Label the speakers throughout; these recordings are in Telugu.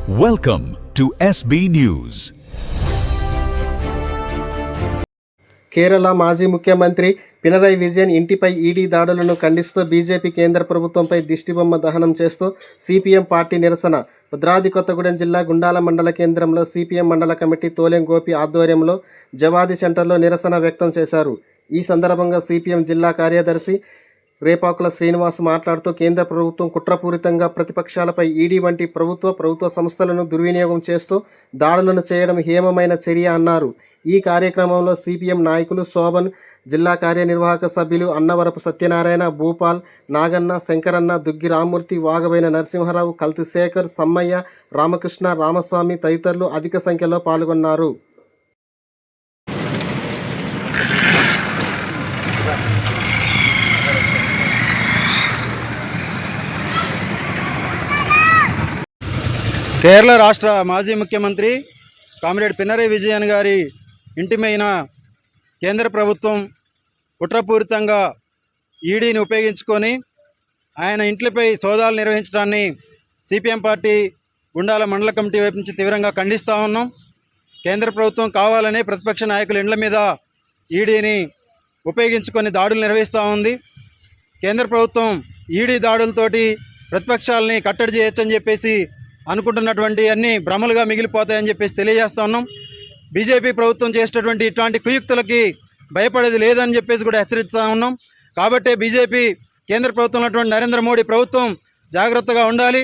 Speaker 1: Welcome to SB News.
Speaker 2: Kerala మాజీ ముఖ్యమంత్రి పినరయి విజయన్ ఇంటిపై ఈడీ దాడులను ఖండిస్తూ బీజేపీ కేంద్ర ప్రభుత్వంపై దిష్టిబొమ్మ దహనం చేస్తూ సిపిఎం పార్టీ నిరసన. భద్రాద్రి కొత్తగూడెం జిల్లా గుండాల మండల కేంద్రంలో సిపిఎం మండల కమిటీ తోలెం గోపి ఆధ్వర్యంలో జవాది సెంటర్లో నిరసన వ్యక్తం చేశారు. ఈ సందర్భంగా సిపిఎం జిల్లా కార్యదర్శి రేపాకుల శ్రీనివాస్ మాట్లాడుతూ కేంద్ర ప్రభుత్వం కుట్రపూరితంగా ప్రతిపక్షాలపై ఈడీ వంటి ప్రభుత్వ సంస్థలను దుర్వినియోగం చేస్తూ దాడులను చేయడం హేయమైన చర్య అన్నారు. ఈ కార్యక్రమంలో సిపిఎం నాయకులు శోభన్, జిల్లా కార్యనిర్వాహక సభ్యులు అన్నవరపు సత్యనారాయణ, భూపాల్, నాగన్న, శంకరన్న, దుగ్గి రామ్మూర్తి, వాగబైన నరసింహారావు, కల్తి శేఖర్, సమ్మయ్య, రామకృష్ణ, రామస్వామి తదితరులు అధిక సంఖ్యలో పాల్గొన్నారు.
Speaker 3: కేరళ రాష్ట్ర మాజీ ముఖ్యమంత్రి కామ్రేడ్ పినరయి విజయన్ గారి ఇంటి మీద కేంద్ర ప్రభుత్వం కుట్రపూరితంగా ఈడీని ఉపయోగించుకొని ఆయన ఇంట్లపై సోదాలు నిర్వహించడాన్ని సిపిఎం పార్టీ గుండాల మండల కమిటీ వైపు నుంచి తీవ్రంగా ఖండిస్తూ ఉన్నాం. కేంద్ర ప్రభుత్వం కావాలనే ప్రతిపక్ష నాయకుల ఇండ్ల మీద ఈడీని ఉపయోగించుకొని దాడులు నిర్వహిస్తూ ఉంది. కేంద్ర ప్రభుత్వం ఈడీ దాడులతోటి ప్రతిపక్షాలని కట్టడి చేయొచ్చని చెప్పేసి అనుకుంటున్నటువంటి అన్ని భ్రమలుగా మిగిలిపోతాయని చెప్పేసి తెలియజేస్తూ ఉన్నాం. బీజేపీ ప్రభుత్వం చేసేటటువంటి ఇట్లాంటి కుయుక్తులకి భయపడేది లేదని చెప్పేసి కూడా హెచ్చరిస్తూ ఉన్నాం. కాబట్టి బీజేపీ కేంద్ర ప్రభుత్వం ఉన్నటువంటి నరేంద్ర మోడీ ప్రభుత్వం జాగ్రత్తగా ఉండాలి.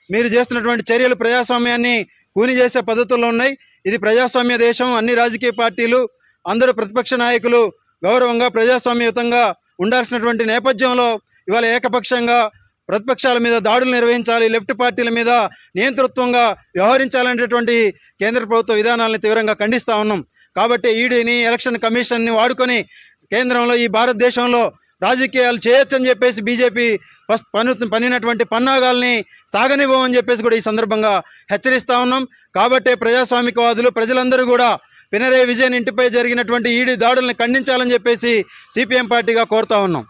Speaker 3: మీరు చేస్తున్నటువంటి చర్యలు ప్రజాస్వామ్యాన్ని కూని చేసే పద్ధతుల్లో ఉన్నాయి. ఇది ప్రజాస్వామ్య దేశం. అన్ని రాజకీయ పార్టీలు, అందరూ ప్రతిపక్ష నాయకులు గౌరవంగా ప్రజాస్వామ్యయుతంగా ఉండాల్సినటువంటి నేపథ్యంలో ఇవాళ ఏకపక్షంగా ప్రతిపక్షాల మీద దాడులు నిర్వహించాలి, లెఫ్ట్ పార్టీల మీద నియంతృత్వంగా వ్యవహరించాలనేటటువంటి కేంద్ర ప్రభుత్వ విధానాలను తీవ్రంగా ఖండిస్తూ ఉన్నాం. కాబట్టి ఈడీని, ఎలక్షన్ కమిషన్ని వాడుకొని కేంద్రంలో ఈ భారతదేశంలో రాజకీయాలు చేయొచ్చని చెప్పేసి బీజేపీ పన్నినటువంటి పన్నాగాల్ని సాగనివ్వమని చెప్పేసి కూడా ఈ సందర్భంగా హెచ్చరిస్తూ ఉన్నాం. కాబట్టి ప్రజాస్వామికవాదులు, ప్రజలందరూ కూడా పినరయి విజయన్ ఇంటిపై జరిగినటువంటి ఈడీ దాడుల్ని ఖండించాలని చెప్పేసి సిపిఎం పార్టీగా కోరుతా ఉన్నాం.